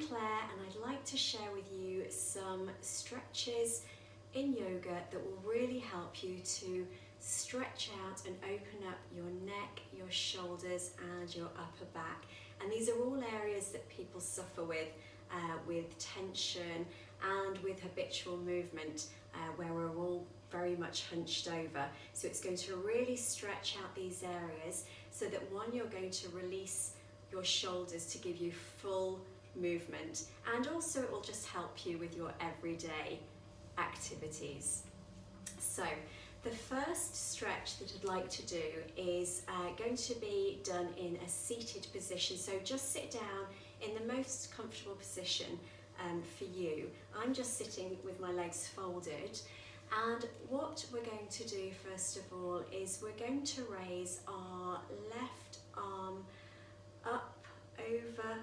Claire, and I'd like to share with you some stretches in yoga that will really help you to stretch out and open up your neck, your shoulders and your upper back. And these are all areas that people suffer with tension and with habitual movement, where we're all very much hunched over. So it's going to really stretch out these areas so that one, you're going to release your shoulders to give you full movement, and also it will just help you with your everyday activities. So the first stretch that I'd like to do is going to be done in a seated position. So just sit down in the most comfortable position for you. I'm just sitting with my legs folded, and what we're going to do first of all is we're going to raise our left arm up over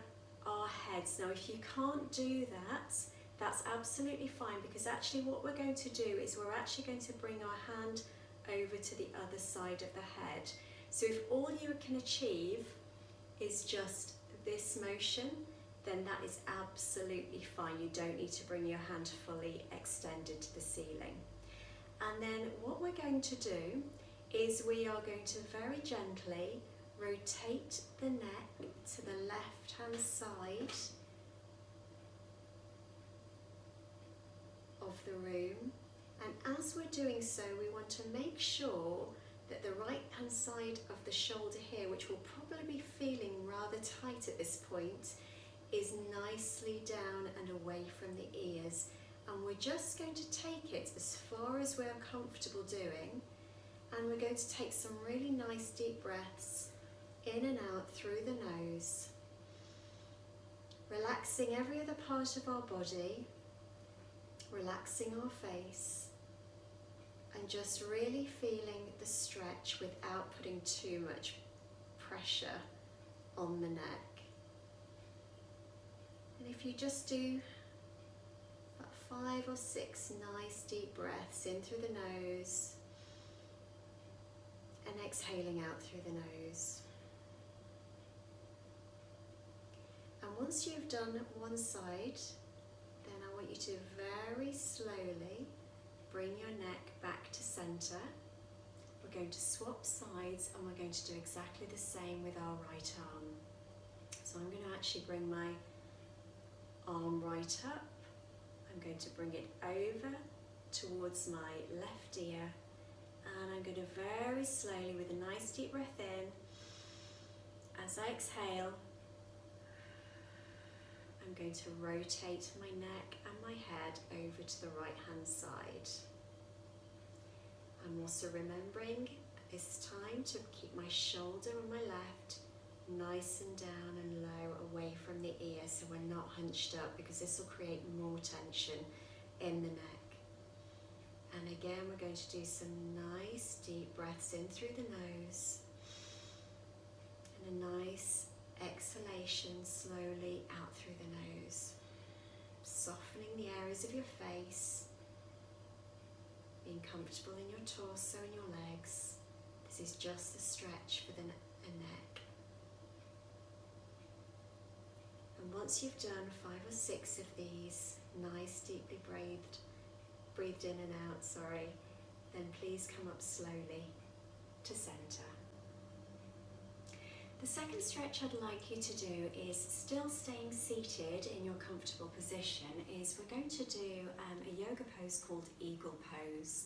our heads. Now if you can't do that, that's absolutely fine, because actually what we're going to do is we're actually going to bring our hand over to the other side of the head. So if all you can achieve is just this motion, then that is absolutely fine. You don't need to bring your hand fully extended to the ceiling. And then what we're going to do is we are going to very gently rotate the neck to the left hand side of the room, and as we're doing so we want to make sure that the right hand side of the shoulder here, which will probably be feeling rather tight at this point, is nicely down and away from the ears, and we're just going to take it as far as we're comfortable doing, and we're going to take some really nice deep breaths in and out through the nose, relaxing every other part of our body, relaxing our face, and just really feeling the stretch without putting too much pressure on the neck. And if you just do about 5 or 6 nice deep breaths in through the nose and exhaling out through the nose. And once you've done one side, then I want you to very slowly bring your neck back to centre. We're going to swap sides and we're going to do exactly the same with our right arm. So I'm going to actually bring my arm right up. I'm going to bring it over towards my left ear, and I'm going to very slowly, with a nice deep breath in, as I exhale, I'm going to rotate my neck and my head over to the right hand side. I'm also remembering at this time to keep my shoulder on my left nice and down and low away from the ear, so we're not hunched up, because this will create more tension in the neck. And again, we're going to do some nice deep breaths in through the nose and a nice exhalation slowly out through the nose, softening the areas of your face, being comfortable in your torso and your legs. This is just a stretch for the neck. And once you've done 5 or 6 of these nice deeply breathed in and out, then please come up slowly to centre. The second stretch I'd like you to do is, still staying seated in your comfortable position, is we're going to do a yoga pose called Eagle Pose.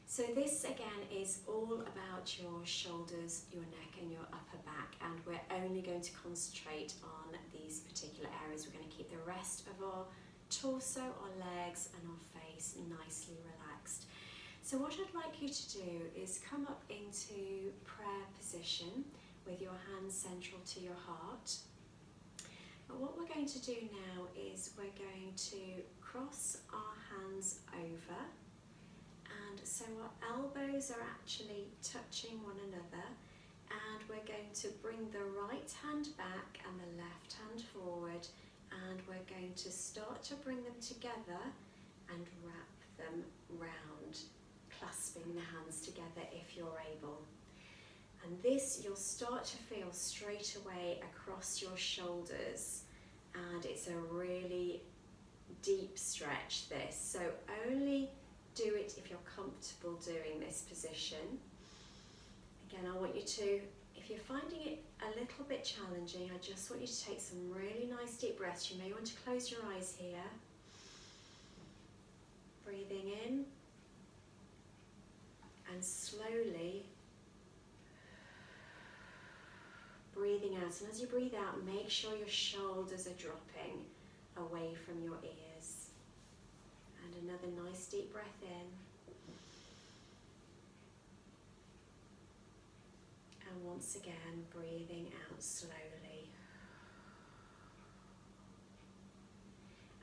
So this again is all about your shoulders, your neck and your upper back, and we're only going to concentrate on these particular areas. We're going to keep the rest of our torso, our legs and our face nicely relaxed. So what I'd like you to do is come up into prayer position with your hands central to your heart. And what we're going to do now is we're going to cross our hands over, and so our elbows are actually touching one another, and we're going to bring the right hand back and the left hand forward, and we're going to start to bring them together and wrap them round, clasping the hands together if you're able. And this you'll start to feel straight away across your shoulders and it's a really deep stretch, this, so only do it if you're comfortable doing this position. Again, I want you to, if you're finding it a little bit challenging, I just want you to take some really nice deep breaths. You may want to close your eyes here. Breathing in and slowly breathing out. And as you breathe out, make sure your shoulders are dropping away from your ears. And another nice deep breath in. And once again, breathing out slowly.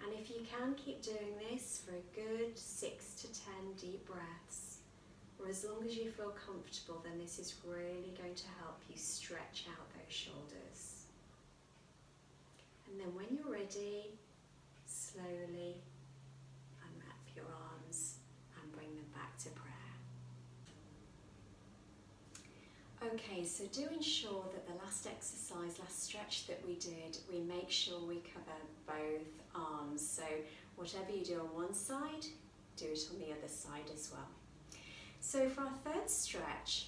And if you can, keep doing this for a good 6 to 10 deep breaths, or as long as you feel comfortable, then this is really going to help you stretch out those shoulders. And then when you're ready, slowly unwrap your arms and bring them back to prayer. Okay, so do ensure that the last exercise, last stretch that we did, we make sure we cover both arms. So whatever you do on one side, do it on the other side as well. So for our third stretch,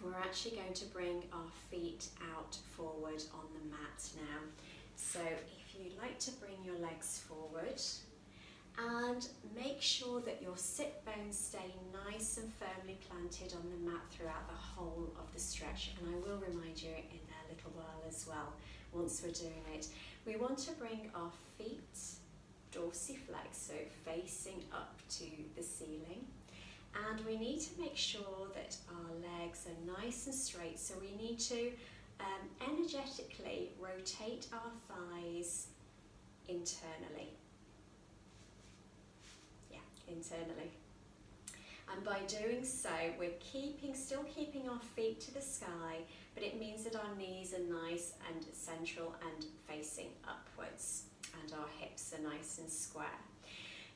we're actually going to bring our feet out forward on the mat now. So if you'd like to bring your legs forward, and make sure that your sit bones stay nice and firmly planted on the mat throughout the whole of the stretch. And I will remind you in a little while as well, once we're doing it. We want to bring our feet dorsiflex, so facing up to the ceiling. And we need to make sure that our legs are nice and straight. So we need to energetically rotate our thighs internally. Internally. And by doing so, we're still keeping our feet to the sky, but it means that our knees are nice and central and facing upwards, and our hips are nice and square.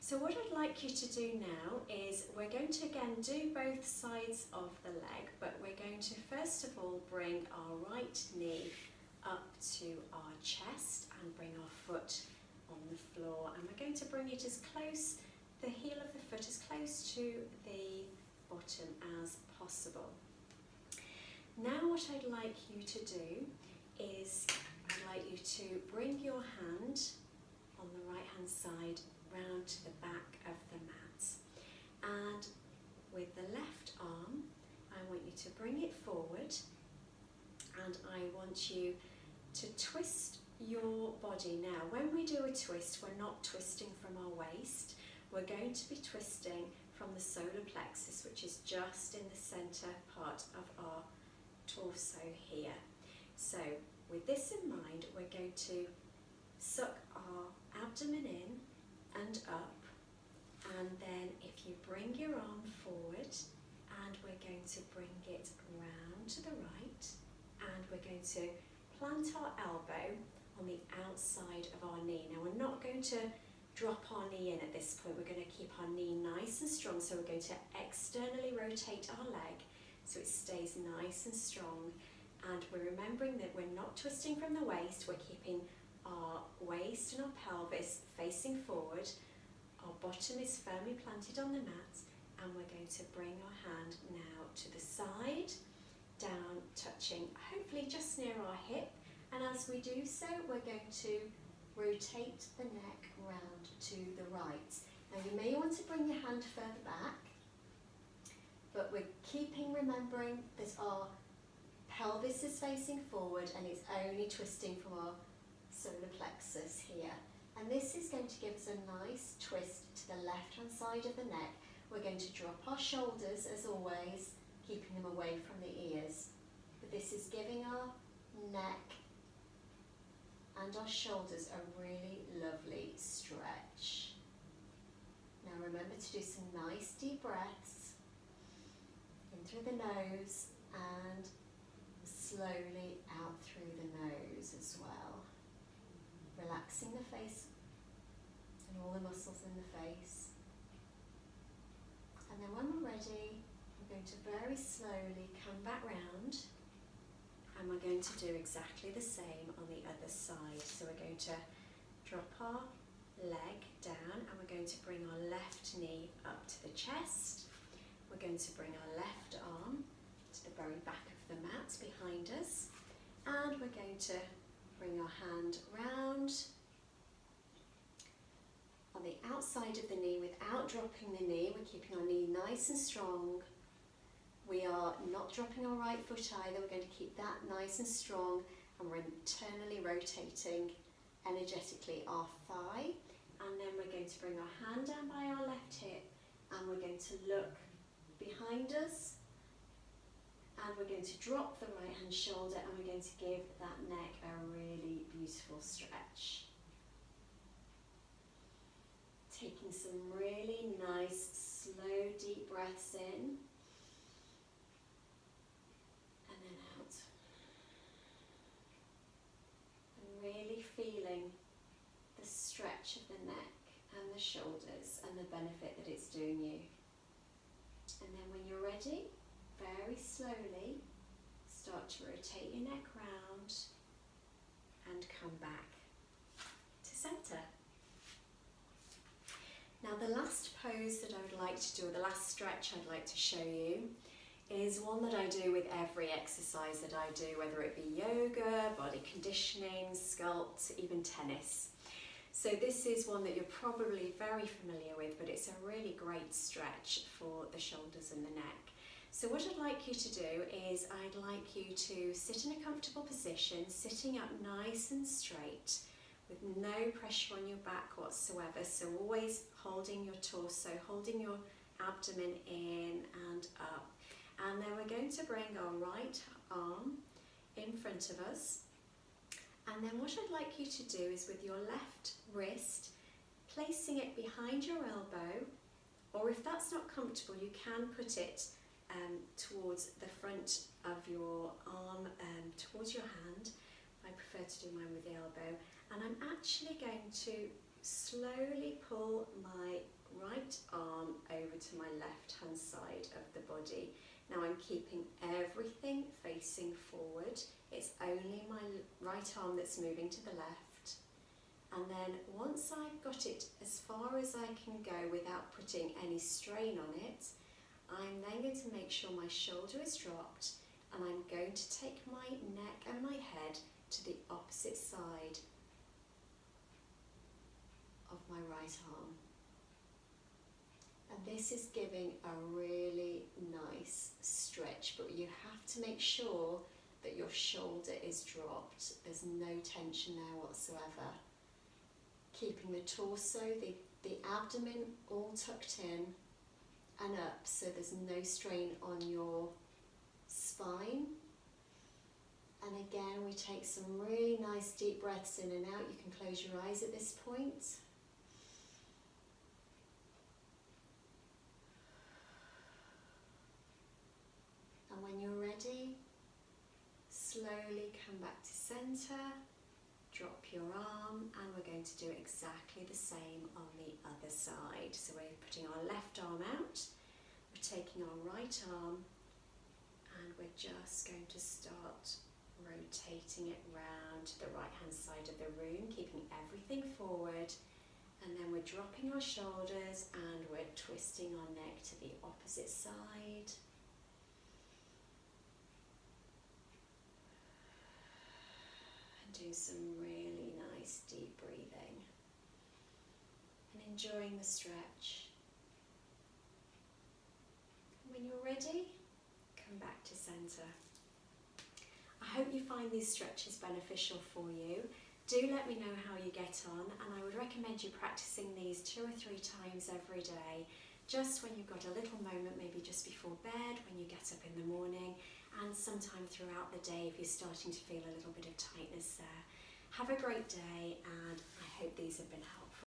So what I'd like you to do now is we're going to again do both sides of the leg, but we're going to first of all bring our right knee up to our chest and bring our foot on the floor, and we're going to bring it as close, the heel of the foot as close to the bottom as possible. Now what I'd like you to do is I'd like you to bring your hand on the right hand side round to the back of the mat, and with the left arm I want you to bring it forward, and I want you to twist your body. Now when we do a twist, we're not twisting from our waist. We're going to be twisting from the solar plexus, which is just in the center part of our torso here. So with this in mind, we're going to suck our abdomen in and up, and then if you bring your arm forward, and we're going to bring it round to the right, and we're going to plant our elbow on the outside of our knee. Now we're not going to drop our knee in at this point. We're going to keep our knee nice and strong, so we're going to externally rotate our leg so it stays nice and strong, and we're remembering that we're not twisting from the waist. We're keeping our waist and our pelvis facing forward, our bottom is firmly planted on the mat, and we're going to bring our hand now to the side, down, touching hopefully just near our hip, and as we do so we're going to rotate the neck round to the right. Now you may want to bring your hand further back, but we're remembering that our pelvis is facing forward and it's only twisting from our solar plexus here. And this is going to give us a nice twist to the left hand side of the neck. We're going to drop our shoulders as always, keeping them away from the ears. But this is giving our neck and our shoulders a really lovely stretch. Now remember to do some nice deep breaths in through the nose and slowly out through the nose as well. Relaxing the face and all the muscles in the face. And then when we're ready, we're going to very slowly come back round, and we're going to do exactly the same on the other side. So we're going to drop our leg down, and we're going to bring our left knee up to the chest. We're going to bring our left arm to the very back of the mat behind us, and we're going to bring our hand round on the outside of the knee without dropping the knee. We're keeping our knee nice and strong. We are not dropping our right foot either. We're going to keep that nice and strong, and we're internally rotating energetically our thigh, and then we're going to bring our hand down by our left hip, and we're going to look behind us, and we're going to drop the right hand shoulder, and we're going to give that neck a really beautiful stretch. Taking some really nice, slow, deep breaths in and then out. And really feeling the stretch of the neck and the shoulders and the benefit that it's doing you. And then when you're ready, very slowly start to rotate your neck round and come back to centre. Now the last pose that I would like to do, or the last stretch I'd like to show you, is one that I do with every exercise that I do, whether it be yoga, body conditioning, sculpt, even tennis. So this is one that you're probably very familiar with, but it's a really great stretch for the shoulders and the neck. So what I'd like you to do is I'd like you to sit in a comfortable position, sitting up nice and straight, with no pressure on your back whatsoever, so always holding your torso, holding your abdomen in and up. And then we're going to bring our right arm in front of us, and then what I'd like you to do is with your left wrist, placing it behind your elbow, or if that's not comfortable, you can put it towards the front of your arm, towards your hand. I prefer to do mine with the elbow. And I'm actually going to slowly pull my right arm over to my left hand side of the body. Now I'm keeping everything facing forward. It's only my right arm that's moving to the left. And then once I've got it as far as I can go without putting any strain on it, I'm then going to make sure my shoulder is dropped, and I'm going to take my neck and my head to the opposite side of my right arm. And this is giving a really nice stretch, but you have to make sure that your shoulder is dropped. There's no tension there whatsoever. Keeping the torso, the abdomen all tucked in and up, so there's no strain on your spine. And again, we take some really nice deep breaths in and out. You can close your eyes at this point. And when you're ready, slowly come back to centre, drop your arm, and we're going to do exactly the same on the other side. So we're putting our left arm out, we're taking our right arm, and we're just going to start rotating it round to the right hand side of the room, keeping everything forward, and then we're dropping our shoulders and we're twisting our neck to the opposite side. Do some really nice deep breathing and enjoying the stretch. When you're ready, come back to centre. I hope you find these stretches beneficial for you. Do let me know how you get on, and I would recommend you practicing these 2 or 3 times every day, just when you've got a little moment, maybe just before bed, when you get up in the morning, and sometime throughout the day if you're starting to feel a little bit of tightness there. Have a great day, and I hope these have been helpful.